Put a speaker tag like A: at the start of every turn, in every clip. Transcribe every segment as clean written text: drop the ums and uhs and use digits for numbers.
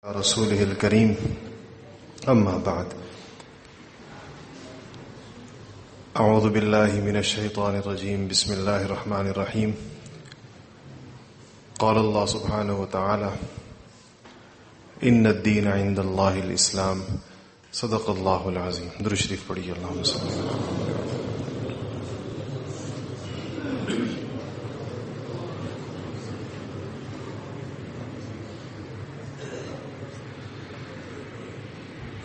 A: رسوله الكريم أما بعد أعوذ بالله من الشيطان الرجيم بسم الله الرحمن الرحيم قال الله سبحانه وتعالى إن الدين عند الله الإسلام صدق الله العظيم. درود شریف پڑھیے. اللهم صل علی محمد.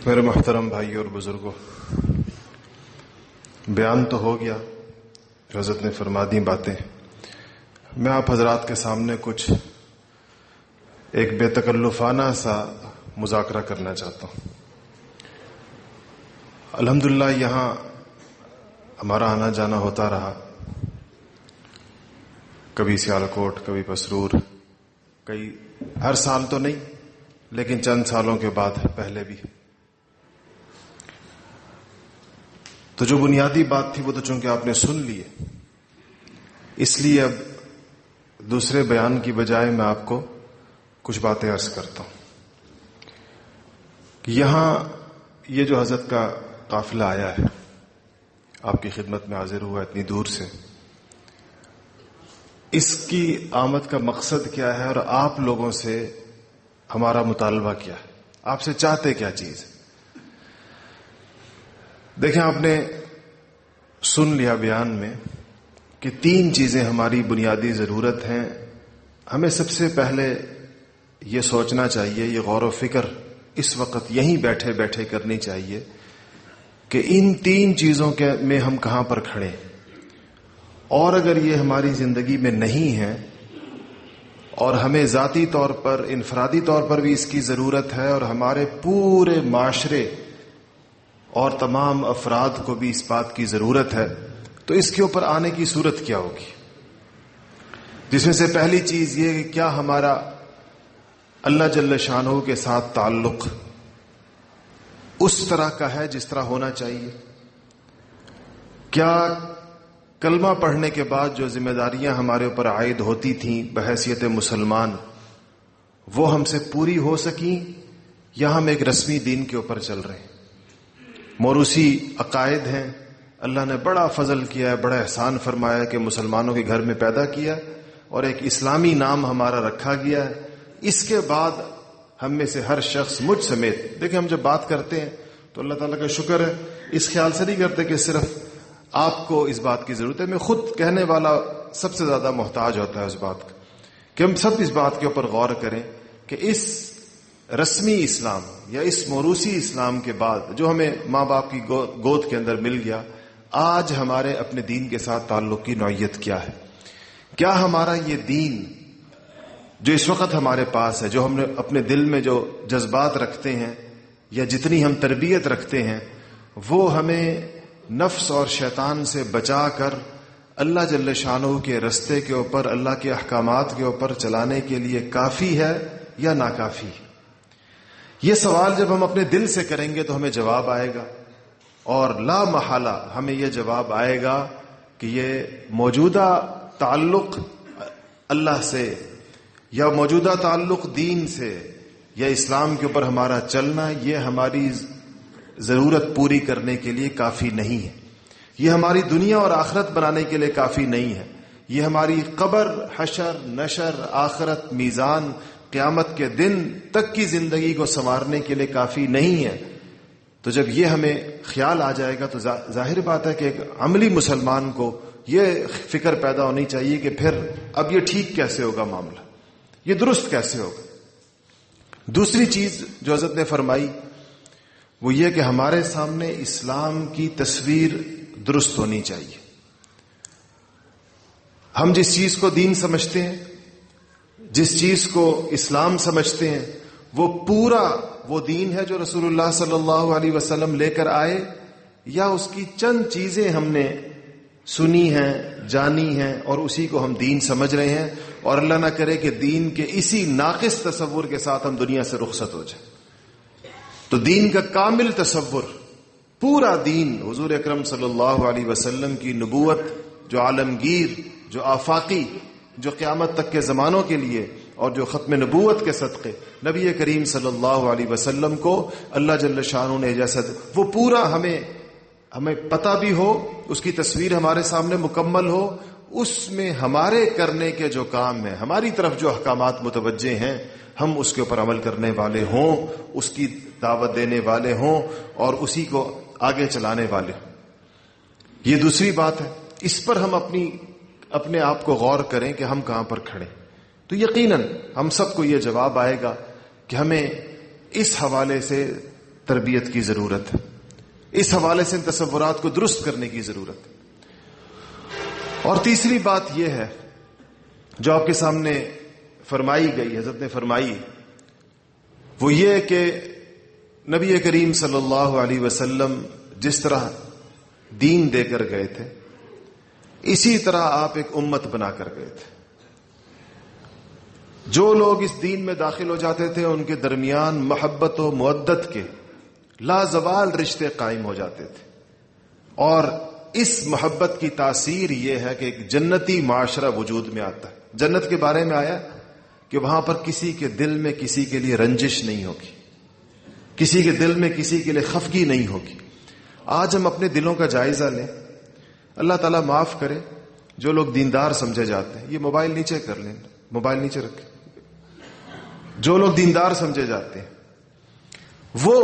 A: میرے محترم بھائی اور بزرگوں، بیان تو ہو گیا، حضرت نے فرما دی باتیں. میں آپ حضرات کے سامنے کچھ ایک بے تکلفانہ سا مذاکرہ کرنا چاہتا ہوں. الحمدللہ یہاں ہمارا آنا جانا ہوتا رہا، کبھی سیالکوٹ، کبھی پسرور، کئی ہر سال تو نہیں لیکن چند سالوں کے بعد پہلے بھی. تو جو بنیادی بات تھی وہ تو چونکہ آپ نے سن لی ہے، اس لیے اب دوسرے بیان کی بجائے میں آپ کو کچھ باتیں عرض کرتا ہوں. یہاں یہ جو حضرت کا قافلہ آیا ہے، آپ کی خدمت میں حاضر ہوا اتنی دور سے، اس کی آمد کا مقصد کیا ہے اور آپ لوگوں سے ہمارا مطالبہ کیا ہے، آپ سے چاہتے کیا چیز ہے؟ دیکھیں، آپ نے سن لیا بیان میں کہ تین چیزیں ہماری بنیادی ضرورت ہیں. ہمیں سب سے پہلے یہ سوچنا چاہیے، یہ غور و فکر اس وقت یہیں بیٹھے بیٹھے کرنی چاہیے کہ ان تین چیزوں کے میں ہم کہاں پر کھڑے ہیں، اور اگر یہ ہماری زندگی میں نہیں ہے اور ہمیں ذاتی طور پر، انفرادی طور پر بھی اس کی ضرورت ہے اور ہمارے پورے معاشرے اور تمام افراد کو بھی اس بات کی ضرورت ہے، تو اس کے اوپر آنے کی صورت کیا ہوگی؟ جس میں سے پہلی چیز یہ کہ کیا ہمارا اللہ جل شانہ کے ساتھ تعلق اس طرح کا ہے جس طرح ہونا چاہیے؟ کیا کلمہ پڑھنے کے بعد جو ذمہ داریاں ہمارے اوپر عائد ہوتی تھیں بحیثیت مسلمان، وہ ہم سے پوری ہو سکیں، یا ہم ایک رسمی دین کے اوپر چل رہے ہیں؟ موروثی عقائد ہیں، اللہ نے بڑا فضل کیا ہے، بڑا احسان فرمایا کہ مسلمانوں کے گھر میں پیدا کیا اور ایک اسلامی نام ہمارا رکھا گیا ہے. اس کے بعد ہم میں سے ہر شخص، مجھ سمیت، دیکھیں ہم جب بات کرتے ہیں تو اللہ تعالیٰ کا شکر ہے، اس خیال سے نہیں کرتے کہ صرف آپ کو اس بات کی ضرورت ہے. میں خود کہنے والا سب سے زیادہ محتاج ہوتا ہے اس بات کا کہ ہم سب اس بات کے اوپر غور کریں کہ اس رسمی اسلام یا اس موروثی اسلام کے بعد جو ہمیں ماں باپ کی گود کے اندر مل گیا، آج ہمارے اپنے دین کے ساتھ تعلق کی نوعیت کیا ہے؟ کیا ہمارا یہ دین جو اس وقت ہمارے پاس ہے، جو ہم نے اپنے دل میں جو جذبات رکھتے ہیں یا جتنی ہم تربیت رکھتے ہیں، وہ ہمیں نفس اور شیطان سے بچا کر اللہ جل شانہ کے رستے کے اوپر، اللہ کے احکامات کے اوپر چلانے کے لیے کافی ہے یا ناکافی؟ یہ سوال جب ہم اپنے دل سے کریں گے تو ہمیں جواب آئے گا، اور لا محالہ ہمیں یہ جواب آئے گا کہ یہ موجودہ تعلق اللہ سے یا موجودہ تعلق دین سے یا اسلام کے اوپر ہمارا چلنا، یہ ہماری ضرورت پوری کرنے کے لیے کافی نہیں ہے، یہ ہماری دنیا اور آخرت بنانے کے لیے کافی نہیں ہے، یہ ہماری قبر، حشر، نشر، آخرت، میزان، قیامت کے دن تک کی زندگی کو سنوارنے کے لیے کافی نہیں ہے. تو جب یہ ہمیں خیال آ جائے گا تو ظاہر بات ہے کہ ایک عملی مسلمان کو یہ فکر پیدا ہونی چاہیے کہ پھر اب یہ ٹھیک کیسے ہوگا معاملہ، یہ درست کیسے ہوگا. دوسری چیز جو حضرت نے فرمائی وہ یہ کہ ہمارے سامنے اسلام کی تصویر درست ہونی چاہیے. ہم جس چیز کو دین سمجھتے ہیں، جس چیز کو اسلام سمجھتے ہیں، وہ پورا وہ دین ہے جو رسول اللہ صلی اللہ علیہ وسلم لے کر آئے، یا اس کی چند چیزیں ہم نے سنی ہیں، جانی ہیں اور اسی کو ہم دین سمجھ رہے ہیں، اور اللہ نہ کرے کہ دین کے اسی ناقص تصور کے ساتھ ہم دنیا سے رخصت ہو جائیں. تو دین کا کامل تصور، پورا دین، حضور اکرم صلی اللہ علیہ وسلم کی نبوت جو عالمگیر، جو آفاقی، جو قیامت تک کے زمانوں کے لیے اور جو ختم نبوت کے صدقے نبی کریم صلی اللہ علیہ وسلم کو اللہ جل شانہ نے جیسا وہ پورا ہمیں پتہ بھی ہو، اس کی تصویر ہمارے سامنے مکمل ہو، اس میں ہمارے کرنے کے جو کام ہیں، ہماری طرف جو احکامات متوجہ ہیں، ہم اس کے اوپر عمل کرنے والے ہوں، اس کی دعوت دینے والے ہوں اور اسی کو آگے چلانے والے. یہ دوسری بات ہے. اس پر ہم اپنے آپ کو غور کریں کہ ہم کہاں پر کھڑے. تو یقیناً ہم سب کو یہ جواب آئے گا کہ ہمیں اس حوالے سے تربیت کی ضرورت ہے، اس حوالے سے تصورات کو درست کرنے کی ضرورت ہے. اور تیسری بات یہ ہے جو آپ کے سامنے فرمائی گئی، حضرت نے فرمائی، وہ یہ کہ نبی کریم صلی اللہ علیہ وسلم جس طرح دین دے کر گئے تھے، اسی طرح آپ ایک امت بنا کر گئے تھے. جو لوگ اس دین میں داخل ہو جاتے تھے ان کے درمیان محبت و مودت کے لازوال رشتے قائم ہو جاتے تھے، اور اس محبت کی تاثیر یہ ہے کہ ایک جنتی معاشرہ وجود میں آتا ہے. جنت کے بارے میں آیا کہ وہاں پر کسی کے دل میں کسی کے لیے رنجش نہیں ہوگی، کسی کے دل میں کسی کے لیے خفگی نہیں ہوگی. آج ہم اپنے دلوں کا جائزہ لیں. اللہ تعالیٰ معاف کرے جو لوگ دیندار سمجھے جاتے ہیں، یہ موبائل نیچے کر لیں، موبائل نیچے رکھیں. جو لوگ دیندار سمجھے جاتے ہیں، وہ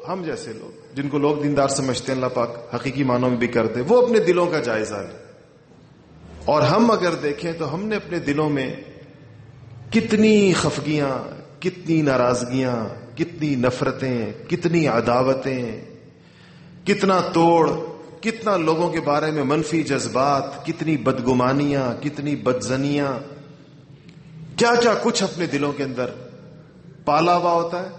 A: ہم جیسے لوگ جن کو لوگ دیندار سمجھتے ہیں، اللہ پاک حقیقی معنوں میں بھی کرتے، وہ اپنے دلوں کا جائزہ لیں. اور ہم اگر دیکھیں تو ہم نے اپنے دلوں میں کتنی خفگیاں، کتنی ناراضگیاں، کتنی نفرتیں، کتنی عداوتیں، کتنا توڑ، کتنا لوگوں کے بارے میں منفی جذبات، کتنی بدگمانیاں، کتنی بدزنیاں، کیا کیا کچھ اپنے دلوں کے اندر پالا ہوا ہوتا ہے.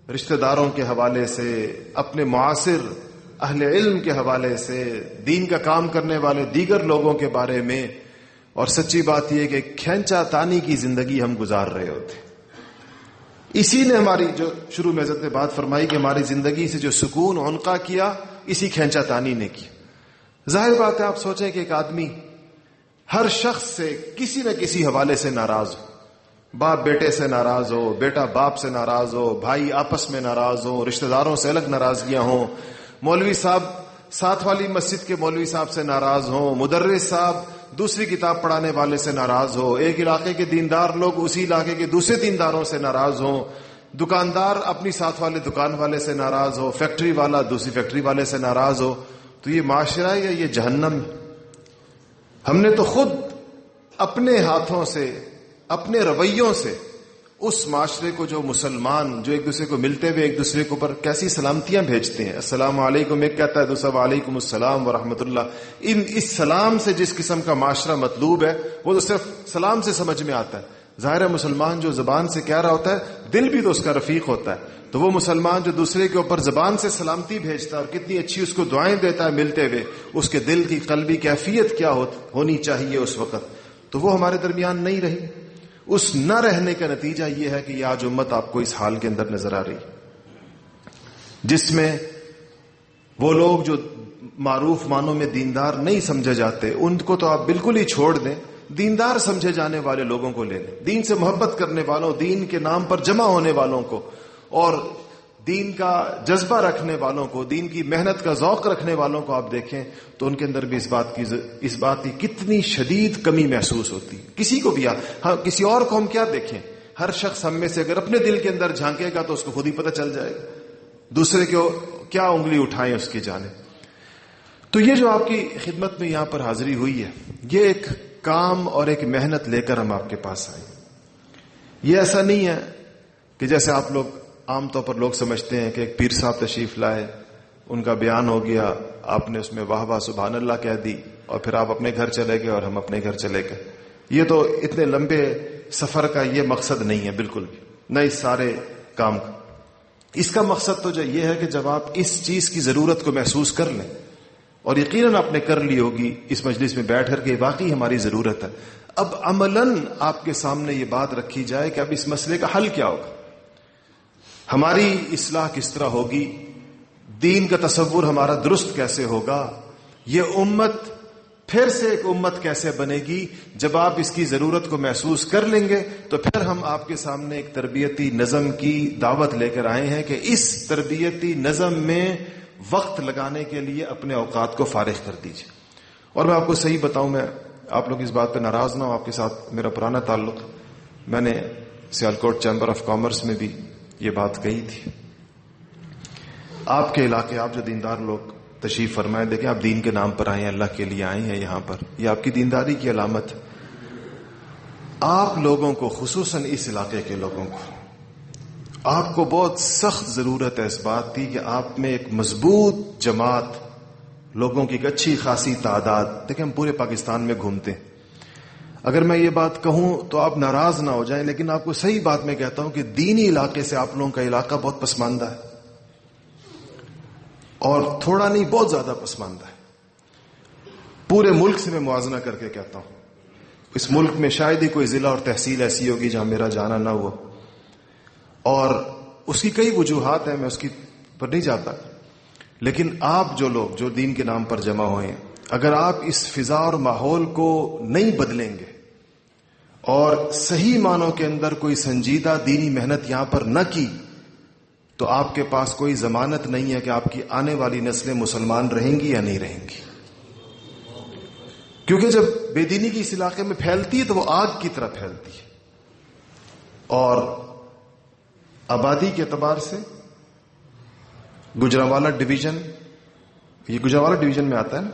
A: رشتہ داروں کے حوالے سے، اپنے معاصر اہل علم کے حوالے سے، دین کا کام کرنے والے دیگر لوگوں کے بارے میں. اور سچی بات یہ کہ کھینچا تانی کی زندگی ہم گزار رہے ہوتے. اسی نے ہماری، جو شروع میں حضرت نے بات فرمائی کہ ہماری زندگی سے جو سکون عنقا کیا، اسی کھینچا تانی نے کی. ظاہر بات ہے، آپ سوچیں کہ ایک آدمی ہر شخص سے کسی نہ کسی حوالے سے ناراض ہو. باپ بیٹے سے ناراض ہو، بیٹا باپ سے ناراض ہو، بھائی آپس میں ناراض ہو، رشتہ داروں سے الگ ناراضگیاں ہوں، مولوی صاحب ساتھ والی مسجد کے مولوی صاحب سے ناراض ہوں، مدرس صاحب دوسری کتاب پڑھانے والے سے ناراض ہو، ایک علاقے کے دیندار لوگ اسی علاقے کے دوسرے دینداروں سے ناراض ہوں، دکاندار اپنی ساتھ والے دکان والے سے ناراض ہو، فیکٹری والا دوسری فیکٹری والے سے ناراض ہو. تو یہ معاشرہ یا یہ جہنم ہے. ہم نے تو خود اپنے ہاتھوں سے، اپنے رویوں سے اس معاشرے کو، جو مسلمان جو ایک دوسرے کو ملتے ہوئے ایک دوسرے کے اوپر کیسی سلامتیاں بھیجتے ہیں، السلام علیکم ایک کہتا ہے، دوسرا وعلیکم السلام ورحمۃ اللہ. اس سلام سے جس قسم کا معاشرہ مطلوب ہے، وہ تو صرف سلام سے سمجھ میں آتا ہے. ظاہر ہے مسلمان جو زبان سے کہہ رہا ہوتا ہے، دل بھی تو اس کا رفیق ہوتا ہے. تو وہ مسلمان جو دوسرے کے اوپر زبان سے سلامتی بھیجتا ہے اور کتنی اچھی اس کو دعائیں دیتا ہے ملتے ہوئے، اس کے دل کی قلبی کیفیت کیا ہونی چاہیے اس وقت، تو وہ ہمارے درمیان نہیں رہی. اس نہ رہنے کا نتیجہ یہ ہے کہ یہ آج امت آپ کو اس حال کے اندر نظر آ رہی، جس میں وہ لوگ جو معروف معنوں میں دیندار نہیں سمجھے جاتے، ان کو تو آپ بالکل ہی چھوڑ دیں. دیندار سمجھے جانے والے لوگوں کو لے لیں، دین سے محبت کرنے والوں، دین کے نام پر جمع ہونے والوں کو، اور دین کا جذبہ رکھنے والوں کو، دین کی محنت کا ذوق رکھنے والوں کو آپ دیکھیں تو ان کے اندر بھی اس بات کی کتنی شدید کمی محسوس ہوتی. کسی کو بھی ہاں، کسی اور کو ہم کیا دیکھیں، ہر شخص ہم میں سے اگر اپنے دل کے اندر جھانکے گا تو اس کو خود ہی پتہ چل جائے گا، دوسرے کو کیا انگلی اٹھائیں اس کی جانب. تو یہ جو آپ کی خدمت میں یہاں پر حاضری ہوئی ہے، یہ ایک کام اور ایک محنت لے کر ہم آپ کے پاس آئے. یہ ایسا نہیں ہے کہ جیسے آپ لوگ عام طور پر لوگ سمجھتے ہیں کہ ایک پیر صاحب تشریف لائے، ان کا بیان ہو گیا، آپ نے اس میں واہ واہ سبحان اللہ کہہ دی اور پھر آپ اپنے گھر چلے گئے اور ہم اپنے گھر چلے گئے. یہ تو اتنے لمبے سفر کا یہ مقصد نہیں ہے بالکل بھی، نہ اس سارے کام کا. اس کا مقصد تو جو یہ ہے کہ جب آپ اس چیز کی ضرورت کو محسوس کر لیں، اور یقیناً آپ نے کر لی ہوگی اس مجلس میں بیٹھ کر کے واقعی ہماری ضرورت ہے، اب عملاً آپ کے سامنے یہ بات رکھی جائے کہ اب اس مسئلے کا حل کیا ہوگا، ہماری اصلاح کس طرح ہوگی، دین کا تصور ہمارا درست کیسے ہوگا. یہ امت پھر سے ایک امت کیسے بنے گی؟ جب آپ اس کی ضرورت کو محسوس کر لیں گے تو پھر ہم آپ کے سامنے ایک تربیتی نظم کی دعوت لے کر آئے ہیں کہ اس تربیتی نظم میں وقت لگانے کے لیے اپنے اوقات کو فارغ کر دیجیے. اور میں آپ کو صحیح بتاؤں، میں آپ لوگ اس بات پہ ناراض نہ ہو، آپ کے ساتھ میرا پرانا تعلق، میں نے سیالکوٹ چیمبر آف کامرس میں بھی یہ بات کہی تھی. آپ کے علاقے، آپ جو دیندار لوگ تشریف فرمائے، دیکھیں آپ دین کے نام پر آئے ہیں، اللہ کے لیے آئے ہیں یہاں پر، یہ آپ کی دینداری کی علامت. آپ لوگوں کو، خصوصاً اس علاقے کے لوگوں کو، آپ کو بہت سخت ضرورت ہے اس بات کی کہ آپ میں ایک مضبوط جماعت، لوگوں کی ایک اچھی خاصی تعداد. دیکھیں ہم پورے پاکستان میں گھومتے ہیں، اگر میں یہ بات کہوں تو آپ ناراض نہ ہو جائیں، لیکن آپ کو صحیح بات میں کہتا ہوں کہ دینی علاقے سے آپ لوگوں کا علاقہ بہت پسماندہ ہے، اور تھوڑا نہیں بہت زیادہ پسماندہ ہے. پورے ملک سے میں موازنہ کر کے کہتا ہوں، اس ملک میں شاید ہی کوئی ضلع اور تحصیل ایسی ہوگی جہاں میرا جانا نہ ہوا، اور اس کی کئی وجوہات ہیں، میں اس کی پر نہیں جاتا. لیکن آپ جو لوگ جو دین کے نام پر جمع ہوئے ہیں، اگر آپ اس فضا اور ماحول کو نہیں بدلیں گے اور صحیح معنوں کے اندر کوئی سنجیدہ دینی محنت یہاں پر نہ کی، تو آپ کے پاس کوئی ضمانت نہیں ہے کہ آپ کی آنے والی نسلیں مسلمان رہیں گی یا نہیں رہیں گی. کیونکہ جب بے دینی کی اس علاقے میں پھیلتی ہے تو وہ آگ کی طرح پھیلتی ہے. اور آبادی کے اعتبار سے گجرانوالہ ڈویژن، یہ گجرانوالہ ڈویژن میں آتا ہے نا،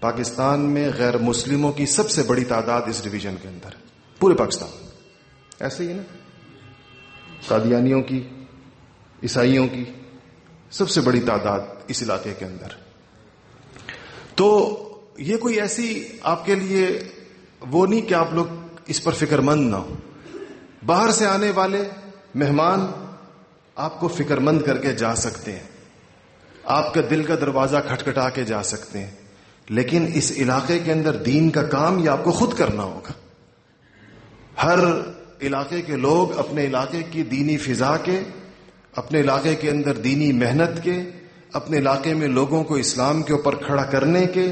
A: پاکستان میں غیر مسلموں کی سب سے بڑی تعداد اس ڈویژن کے اندر، پورے پاکستان. ایسے ہی نا، قادیانیوں کی، عیسائیوں کی سب سے بڑی تعداد اس علاقے کے اندر. تو یہ کوئی ایسی آپ کے لیے وہ نہیں کہ آپ لوگ اس پر فکر مند نہ ہو. باہر سے آنے والے مہمان آپ کو فکر مند کر کے جا سکتے ہیں، آپ کا دل کا دروازہ کھٹکھٹا کے جا سکتے ہیں، لیکن اس علاقے کے اندر دین کا کام یہ آپ کو خود کرنا ہوگا. ہر علاقے کے لوگ اپنے علاقے کی دینی فضا کے، اپنے علاقے کے اندر دینی محنت کے، اپنے علاقے میں لوگوں کو اسلام کے اوپر کھڑا کرنے کے،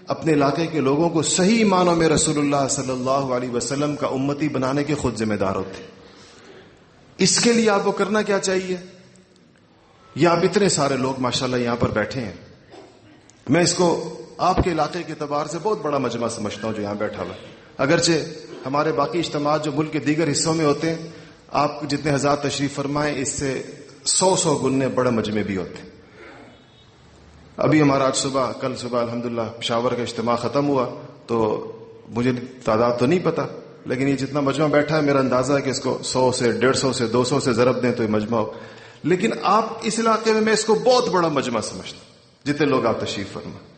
A: اپنے علاقے کے لوگوں کو صحیح معنوں میں رسول اللہ صلی اللہ علیہ وسلم کا امتی بنانے کے خود ذمہ دار ہوتے. اس کے لیے آپ کو کرنا کیا چاہیے؟ یہ آپ اتنے سارے لوگ ماشاءاللہ یہاں پر بیٹھے ہیں، میں اس کو آپ کے علاقے کے اعتبار سے بہت بڑا مجمع سمجھتا ہوں جو یہاں بیٹھا ہوا ہے. اگرچہ ہمارے باقی اجتماعات جو ملک کے دیگر حصوں میں ہوتے ہیں، آپ جتنے ہزار تشریف فرمائیں، اس سے 100 گنے بڑے مجمع بھی ہوتے ہیں. ابھی ہمارا آج صبح، کل صبح الحمدللہ پشاور کا اجتماع ختم ہوا، تو مجھے تعداد تو نہیں پتا، لیکن یہ جتنا مجمع بیٹھا ہے میرا اندازہ ہے کہ اس کو 100 سے 150 سے 200 سے ضرب دیں تو یہ مجمع ہو. لیکن آپ اس علاقے میں اس کو بہت بڑا مجمع سمجھتا ہوں، جتنے لوگ آپ تشریف فرمائیں.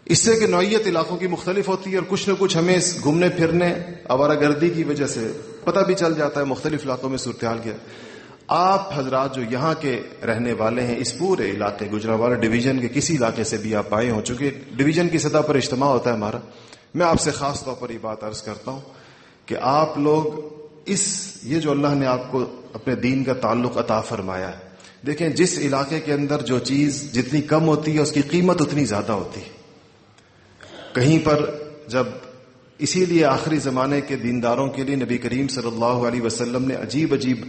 A: اس سے کہ نوعیت علاقوں کی مختلف ہوتی ہے، اور کچھ نہ کچھ ہمیں اس گھومنے پھرنے، آوارہ گردی کی وجہ سے پتہ بھی چل جاتا ہے مختلف علاقوں میں صورتحال کیا. آپ حضرات جو یہاں کے رہنے والے ہیں، اس پورے علاقے گجرانوالہ ڈویژن کے کسی علاقے سے بھی آپ آئے ہوں، چونکہ ڈویژن کی سطح پر اجتماع ہوتا ہے ہمارا، میں آپ سے خاص طور پر یہ بات عرض کرتا ہوں کہ آپ لوگ یہ جو اللہ نے آپ کو اپنے دین کا تعلق عطا فرمایا ہے، دیکھیں جس علاقے کے اندر جو چیز جتنی کم ہوتی ہے اس کی قیمت اتنی زیادہ ہوتی ہے. کہیں پر جب، اسی لیے آخری زمانے کے دینداروں کے لیے نبی کریم صلی اللہ علیہ وسلم نے عجیب عجیب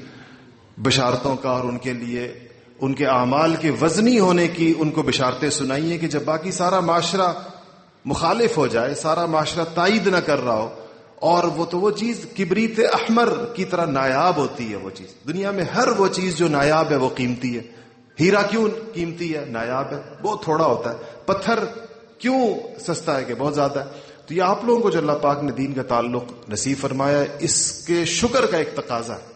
A: بشارتوں کا اور ان کے لیے ان کے اعمال کے وزنی ہونے کی ان کو بشارتیں سنائی ہیں کہ جب باقی سارا معاشرہ مخالف ہو جائے، سارا معاشرہ تائید نہ کر رہا ہو، اور وہ چیز کبریت احمر کی طرح نایاب ہوتی ہے. وہ چیز دنیا میں ہر وہ چیز جو نایاب ہے وہ قیمتی ہے. ہیرا کیوں قیمتی ہے؟ نایاب ہے، بہت تھوڑا ہوتا ہے. پتھر کیوں سستا ہے؟ کہ بہت زیادہ ہے. تو یہ آپ لوگوں کو جو اللہ پاک نے دین کا تعلق نصیب فرمایا ہے، اس کے شکر کا ایک تقاضا ہے،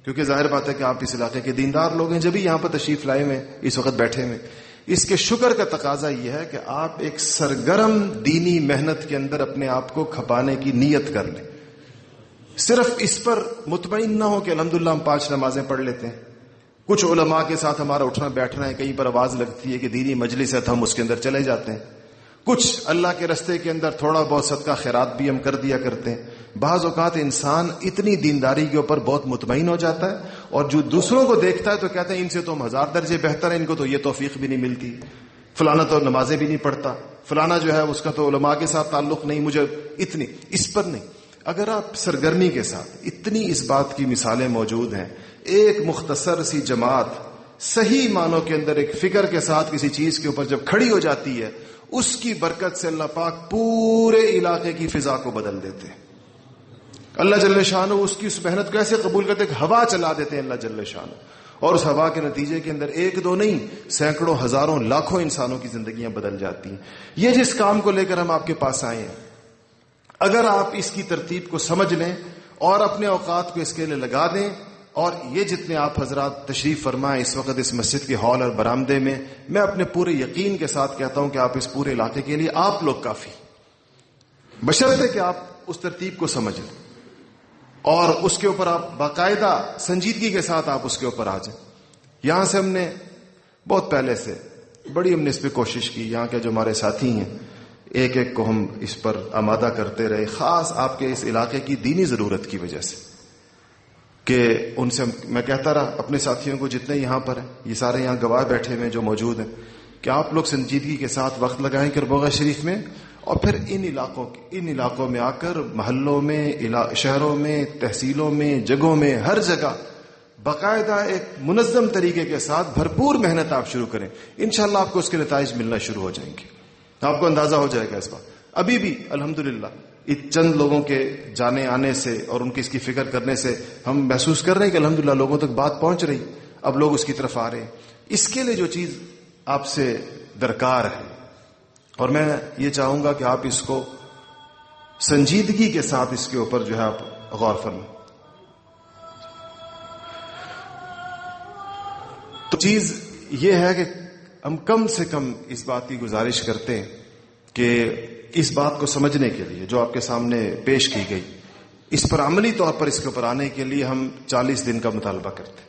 A: کیونکہ ظاہر بات ہے کہ آپ اس علاقے کے دیندار لوگ ہیں، جبھی یہاں پر تشریف لائے ہوئے اس وقت بیٹھے ہوئے. اس کے شکر کا تقاضا یہ ہے کہ آپ ایک سرگرم دینی محنت کے اندر اپنے آپ کو کھپانے کی نیت کر لیں. صرف اس پر مطمئن نہ ہو کہ الحمدللہ ہم 5 نمازیں پڑھ لیتے ہیں. کچھ علماء کے ساتھ ہمارا اٹھنا بیٹھنا ہے، کہیں پر آواز لگتی ہے کہ دینی مجلس ہے تو ہم اس کے اندر چلے جاتے ہیں. کچھ اللہ کے رستے کے اندر تھوڑا بہت صدقہ خیرات بھی ہم کر دیا کرتے ہیں. بعض اوقات انسان اتنی دینداری کے اوپر بہت مطمئن ہو جاتا ہے، اور جو دوسروں کو دیکھتا ہے تو کہتے ہیں ان سے تو ہم 1000 درجے بہتر ہیں، ان کو تو یہ توفیق بھی نہیں ملتی، فلانا تو نمازیں بھی نہیں پڑھتا، فلانا جو ہے اس کا تو علماء کے ساتھ تعلق نہیں، مجھے اتنی اس پر نہیں. اگر آپ سرگرمی کے ساتھ، اتنی اس بات کی مثالیں موجود ہیں، ایک مختصر سی جماعت صحیح معنوں کے اندر ایک فکر کے ساتھ کسی چیز کے اوپر جب کھڑی ہو جاتی ہے، اس کی برکت سے اللہ پاک پورے علاقے کی فضا کو بدل دیتے ہیں. اللہ جل شانہ اس کی اس محنت کو ایسے قبول کرتے کہ ہوا چلا دیتے ہیں اللہ جل شانہ، اور اس ہوا کے نتیجے کے اندر ایک دو نہیں، سینکڑوں، ہزاروں، لاکھوں انسانوں کی زندگیاں بدل جاتی ہیں. یہ جس کام کو لے کر ہم آپ کے پاس آئے ہیں، اگر آپ اس کی ترتیب کو سمجھ لیں اور اپنے اوقات کو اس کے لیے لگا دیں، اور یہ جتنے آپ حضرات تشریف فرمائیں اس وقت اس مسجد کے ہال اور برآمدے میں، میں اپنے پورے یقین کے ساتھ کہتا ہوں کہ آپ اس پورے علاقے کے لیے آپ لوگ کافی، بشرطے کہ آپ اس ترتیب کو سمجھ لیں اور اس کے اوپر آپ باقاعدہ سنجیدگی کے ساتھ آپ اس کے اوپر آ جائیں. یہاں سے ہم نے بہت پہلے سے بڑی ہم نے اس پہ کوشش کی، یہاں کے جو ہمارے ساتھی ہیں ایک ایک کو ہم اس پر آمادہ کرتے رہے، خاص آپ کے اس علاقے کی دینی ضرورت کی وجہ سے، کہ ان سے میں کہتا رہا اپنے ساتھیوں کو جتنے یہاں پر ہیں، یہ سارے یہاں گواہ بیٹھے ہوئے جو موجود ہیں، کہ آپ لوگ سنجیدگی کے ساتھ وقت لگائیں کربوغا شریف میں، اور پھر ان علاقوں میں آ کر محلوں میں، شہروں میں، تحصیلوں میں، جگہوں میں، ہر جگہ باقاعدہ ایک منظم طریقے کے ساتھ بھرپور محنت آپ شروع کریں. انشاءاللہ آپ کو اس کے نتائج ملنا شروع ہو جائیں گے، آپ کو اندازہ ہو جائے گا اس بات. ابھی بھی الحمدللہ چند لوگوں کے جانے آنے سے اور ان کی اس کی فکر کرنے سے ہم محسوس کر رہے ہیں کہ الحمدللہ لوگوں تک بات پہنچ رہی، اب لوگ اس کی طرف آ رہے ہیں. اس کے لیے جو چیز آپ سے درکار ہے، اور میں یہ چاہوں گا کہ آپ اس کو سنجیدگی کے ساتھ اس کے اوپر جو ہے آپ غور فرمائیں. تو چیز یہ ہے کہ ہم کم سے کم اس بات کی گزارش کرتے ہیں کہ اس بات کو سمجھنے کے لیے جو آپ کے سامنے پیش کی گئی، اس پر عملی طور پر اس کے اوپر آنے کے لیے ہم 40 دن کا مطالبہ کرتے ہیں.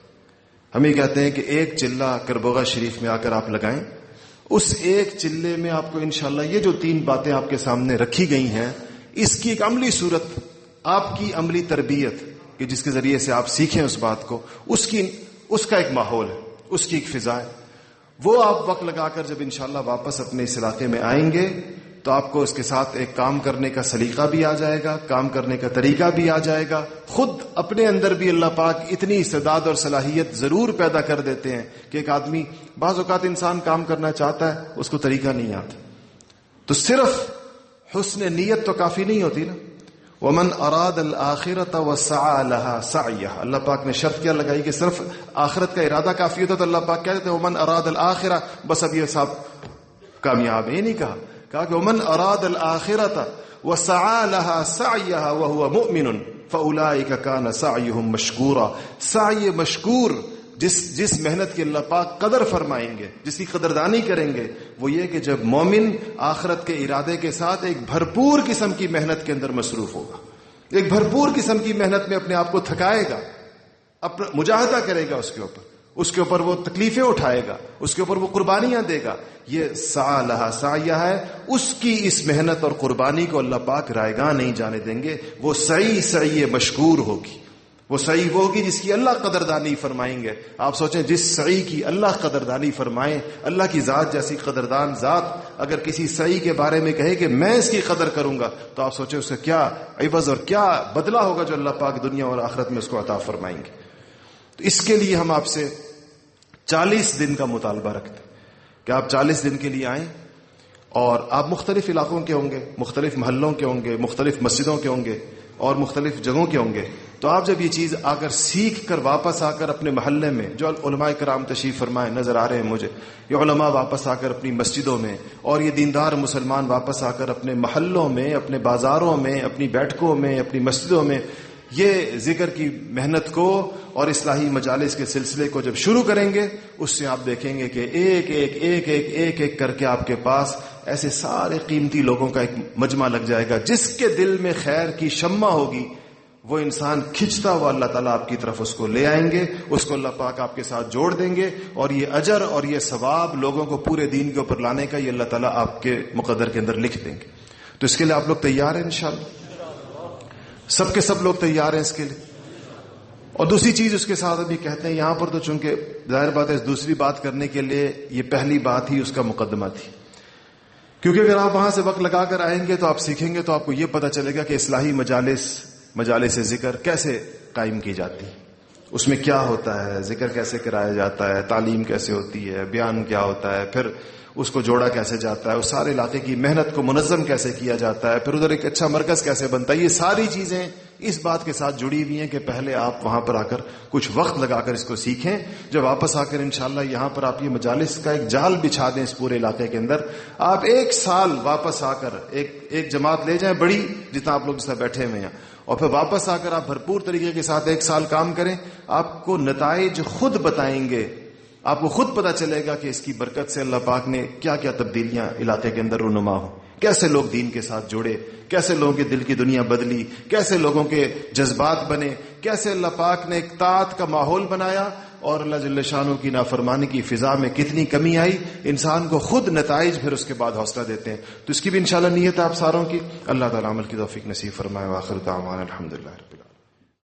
A: ہم یہ کہتے ہیں کہ ایک چلہ کربوغا شریف میں آ کر آپ لگائیں، اس ایک چلے میں آپ کو انشاءاللہ یہ جو 3 باتیں آپ کے سامنے رکھی گئی ہیں، اس کی ایک عملی صورت، آپ کی عملی تربیت کہ جس کے ذریعے سے آپ سیکھیں اس بات کو، اس کا ایک ماحول ہے، اس کی ایک فضا ہے. وہ آپ وقت لگا کر جب انشاءاللہ واپس اپنے اس علاقے میں آئیں گے تو آپ کو اس کے ساتھ ایک کام کرنے کا سلیقہ بھی آ جائے گا، کام کرنے کا طریقہ بھی آ جائے گا. خود اپنے اندر بھی اللہ پاک اتنی استعداد اور صلاحیت ضرور پیدا کر دیتے ہیں کہ ایک آدمی، بعض اوقات انسان کام کرنا چاہتا ہے اس کو طریقہ نہیں آتا، تو صرف حسن نیت تو کافی نہیں ہوتی نا. ومن اراد الآخرۃ وسعى لها سعيها، اللہ پاک نے شرط کیا لگائی کہ صرف آخرت کا ارادہ کافی ہوتا، تو اللہ پاک کہتے ہیں ومن اراد الآخرہ، بس اب یہ صاحب کامیاب. یہ نہیں کہا کہ ومن اراد الآخرۃ وسعى لها سعيها وهو مؤمن فاولئک کان سعیهم مشکورا. سعی مشکور، جس محنت کی اللہ پاک قدر فرمائیں گے، جس کی قدردانی کریں گے، وہ یہ کہ جب مومن آخرت کے ارادے کے ساتھ ایک بھرپور قسم کی محنت کے اندر مصروف ہوگا، ایک بھرپور قسم کی محنت میں اپنے آپ کو تھکائے گا، اپنا مجاہدہ کرے گا، اس کے اوپر وہ تکلیفیں اٹھائے گا، اس کے اوپر وہ قربانیاں دے گا. یہ سعی لہا سعیہ ہے، اس کی اس محنت اور قربانی کو اللہ پاک رائیگاں نہیں جانے دیں گے. وہ سعی مشکور ہوگی، وہ سعی وہ ہوگی جس کی اللہ قدردانی فرمائیں گے. آپ سوچیں جس سعی کی اللہ قدردانی فرمائیں، اللہ کی ذات جیسی قدردان ذات اگر کسی سعی کے بارے میں کہے کہ میں اس کی قدر کروں گا، تو آپ سوچیں اس کا کیا عوض اور کیا بدلہ ہوگا جو اللہ پاک دنیا اور آخرت میں اس کو عطا فرمائیں گے. تو اس کے لیے ہم آپ سے 40 دن کا مطالبہ رکھتے ہیں کہ آپ 40 دن کے لیے آئیں، اور آپ مختلف علاقوں کے ہوں گے، مختلف محلوں کے ہوں گے، مختلف مسجدوں کے ہوں گے اور مختلف جگہوں کے ہوں گے. تو آپ جب یہ چیز آ کر سیکھ کر واپس آ کر اپنے محلے میں، جو علماء کرام تشریف فرمائے نظر آ رہے ہیں مجھے، یہ علماء واپس آ کر اپنی مسجدوں میں، اور یہ دیندار مسلمان واپس آ کر اپنے محلوں میں، اپنے بازاروں میں، اپنی بیٹھکوں میں، اپنی مسجدوں میں یہ ذکر کی محنت کو اور اصلاحی مجالس کے سلسلے کو جب شروع کریں گے، اس سے آپ دیکھیں گے کہ ایک کر کے آپ کے پاس ایسے سارے قیمتی لوگوں کا ایک مجمع لگ جائے گا. جس کے دل میں خیر کی شمع ہوگی، وہ انسان کھنچتا ہوا اللہ تعالیٰ آپ کی طرف اس کو لے آئیں گے، اس کو اللہ پاک آپ کے ساتھ جوڑ دیں گے، اور یہ اجر اور یہ ثواب لوگوں کو پورے دین کے اوپر لانے کا یہ اللہ تعالیٰ آپ کے مقدر کے اندر لکھ دیں گے. تو اس کے لیے آپ لوگ تیار ہیں انشاءاللہ؟ سب کے سب لوگ تیار ہیں اس کے لیے؟ اور دوسری چیز اس کے ساتھ ابھی کہتے ہیں، یہاں پر تو چونکہ ظاہر بات ہے دوسری بات کرنے کے لیے یہ پہلی بات ہی اس کا مقدمہ تھی، کیونکہ اگر آپ وہاں سے وقت لگا کر آئیں گے تو آپ سیکھیں گے، تو آپ کو یہ پتہ چلے گا کہ اصلاحی مجالس ذکر کیسے قائم کی جاتی، اس میں کیا ہوتا ہے، ذکر کیسے کرایا جاتا ہے، تعلیم کیسے ہوتی ہے، بیان کیا ہوتا ہے، پھر اس کو جوڑا کیسے جاتا ہے، اس سارے علاقے کی محنت کو منظم کیسے کیا جاتا ہے، پھر ادھر ایک اچھا مرکز کیسے بنتا ہے. یہ ساری چیزیں اس بات کے ساتھ جڑی ہوئی ہیں کہ پہلے آپ وہاں پر آ کر کچھ وقت لگا کر اس کو سیکھیں. جب واپس آ کر انشاءاللہ یہاں پر آپ یہ مجالس کا ایک جال بچھا دیں اس پورے علاقے کے اندر، آپ ایک سال واپس آ کر ایک جماعت لے جائیں بڑی، جتنا آپ لوگ جس طرح بیٹھے ہوئے ہیں، اور پھر واپس آ کر آپ بھرپور طریقے کے ساتھ ایک سال کام کریں، آپ کو نتائج خود بتائیں گے. آپ کو خود پتا چلے گا کہ اس کی برکت سے اللہ پاک نے کیا کیا تبدیلیاں علاقے کے اندر رونما ہو، کیسے لوگ دین کے ساتھ جڑے، کیسے لوگوں کے دل کی دنیا بدلی، کیسے لوگوں کے جذبات بنے، کیسے اللہ پاک نے ایک طاعت کا ماحول بنایا، اور اللہ جل شانہ کی نافرمانی کی فضا میں کتنی کمی آئی. انسان کو خود نتائج پھر اس کے بعد حوصلہ دیتے ہیں. تو اس کی بھی انشاءاللہ نیت ہے آپ ساروں کی. اللہ تعالی عمل کی توفیق نصیب فرمائے. وآخر دعوانا الحمدللہ رب العالمین.